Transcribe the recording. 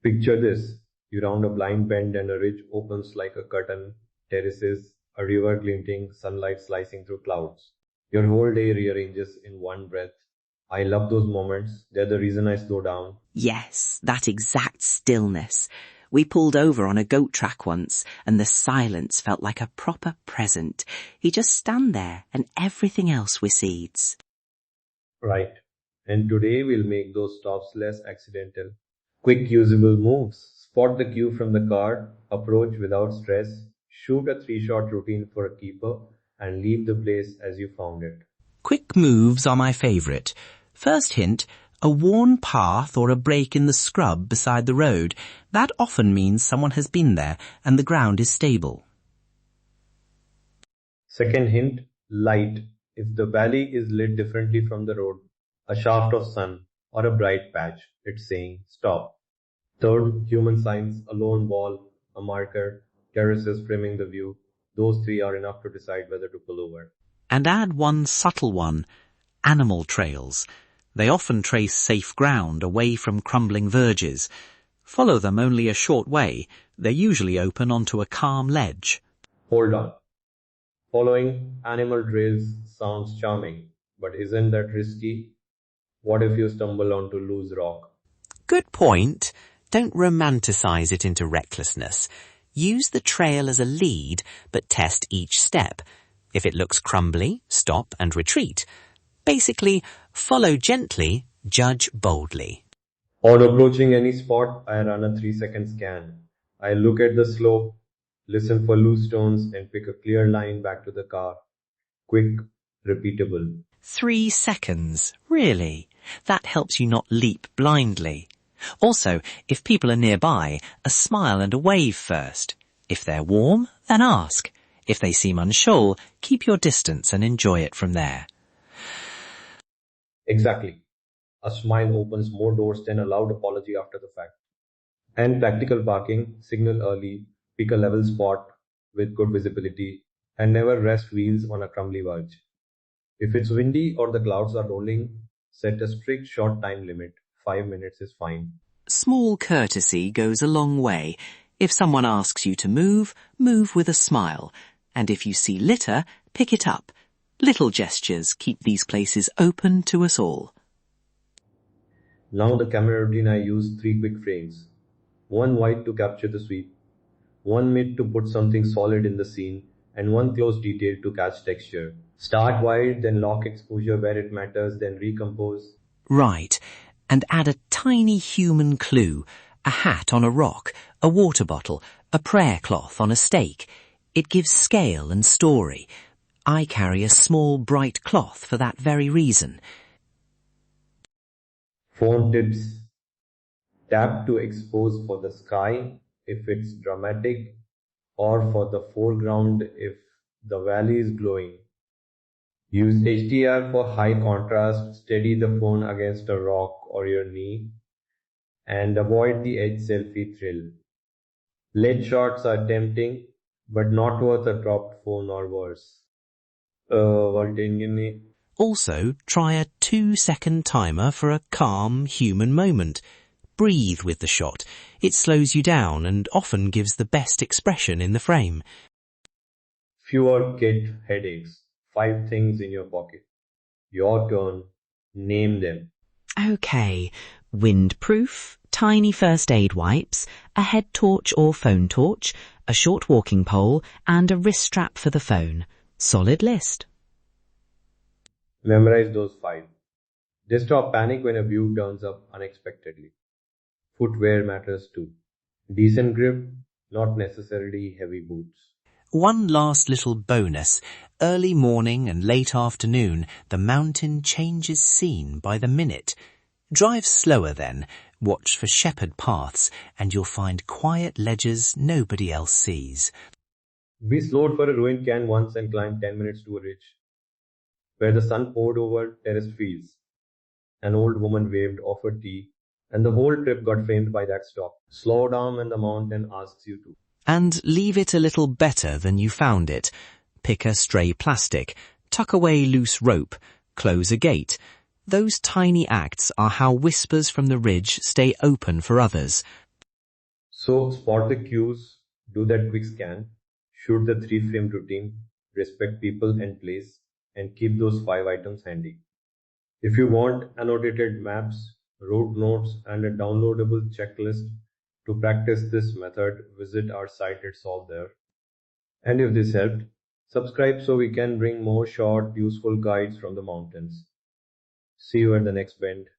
Picture this. You round a blind bend and a ridge opens like a curtain, terraces, a river glinting, sunlight slicing through clouds. Your whole day rearranges in one breath. I love those moments. They're the reason I slow down. Yes, that exact stillness. We pulled over on a goat track once, and the silence felt like a proper present. You just stand there, and everything else recedes. Right. And today we'll make those stops less accidental. Quick usable moves. Spot the cue from the car, approach without stress, shoot a three-shot routine for a keeper, and leave the place as you found it. Quick moves are my favourite. First hint, a worn path or a break in the scrub beside the road. That often means someone has been there and the ground is stable. Second hint, light. If the valley is lit differently from the road, a shaft of sun, or a bright patch, it's saying stop. Third, human signs, a lone wall, a marker, terraces framing the view. Those three are enough to decide whether to pull over. And add one subtle one, animal trails. They often trace safe ground away from crumbling verges. Follow them only a short way. They usually open onto a calm ledge. Hold on. Following animal trails sounds charming, but isn't that risky? What if you stumble onto loose rock? Good point. Don't romanticize it into recklessness. Use the trail as a lead, but test each step. If it looks crumbly, stop and retreat. Basically, follow gently, judge boldly. On approaching any spot, I run a 3-second scan. I look at the slope, listen for loose stones, and pick a clear line back to the car. Quick, repeatable. 3 seconds, really? That helps you not leap blindly. Also, if people are nearby, a smile and a wave first. If they're warm, then ask. If they seem unsure, keep your distance and enjoy it from there. Exactly. A smile opens more doors than a loud apology after the fact. And practical parking, signal early, pick a level spot with good visibility, and never rest wheels on a crumbly verge. If it's windy or the clouds are rolling, set a strict short time limit. 5 minutes is fine. Small courtesy goes a long way. If someone asks you to move, move with a smile. And if you see litter, pick it up. Little gestures keep these places open to us all. Now the camera routine, I use 3 quick frames. 1 wide to capture the sweep, 1 mid to put something solid in the scene, and 1 close detail to catch texture. Start wide, then lock exposure where it matters, then recompose. Right. And add a tiny human clue, a hat on a rock, a water bottle, a prayer cloth on a stake. It gives scale and story. I carry a small bright cloth for that very reason. Phone tips. Tap to expose for the sky if it's dramatic, or for the foreground if the valley is glowing. Use HDR for high contrast, steady the phone against a rock or your knee, and avoid the edge selfie thrill. LED shots are tempting, but not worth a dropped phone or worse. Also, try a 2-second timer for a calm human moment. Breathe with the shot. It slows you down and often gives the best expression in the frame. Fewer kit headaches. 5 things in your pocket. Your turn. Name them. Okay. Windproof, tiny first aid wipes, a head torch or phone torch, a short walking pole, and a wrist strap for the phone. Solid list. Memorize those 5. They stop panic when a view turns up unexpectedly. Footwear matters too. Decent grip, not necessarily heavy boots. One last little bonus. Early morning and late afternoon, the mountain changes scene by the minute. Drive slower then, watch for shepherd paths, and you'll find quiet ledges nobody else sees. We slowed for a ruined cairn once and climbed 10 minutes to a ridge, where the sun poured over terraced fields. An old woman waved, offered tea, and the whole trip got framed by that stop. Slow down when the mountain asks you to. And leave it a little better than you found it. Pick a stray plastic, tuck away loose rope, close a gate. Those tiny acts are how whispers from the ridge stay open for others. So spot the cues, do that quick scan, shoot the 3 frame routine, respect people and place, and keep those 5 items handy. If you want annotated maps, route notes, and a downloadable checklist to practice this method, visit our site, it's all there. And if this helped, subscribe so we can bring more short, useful guides from the mountains. See you at the next bend.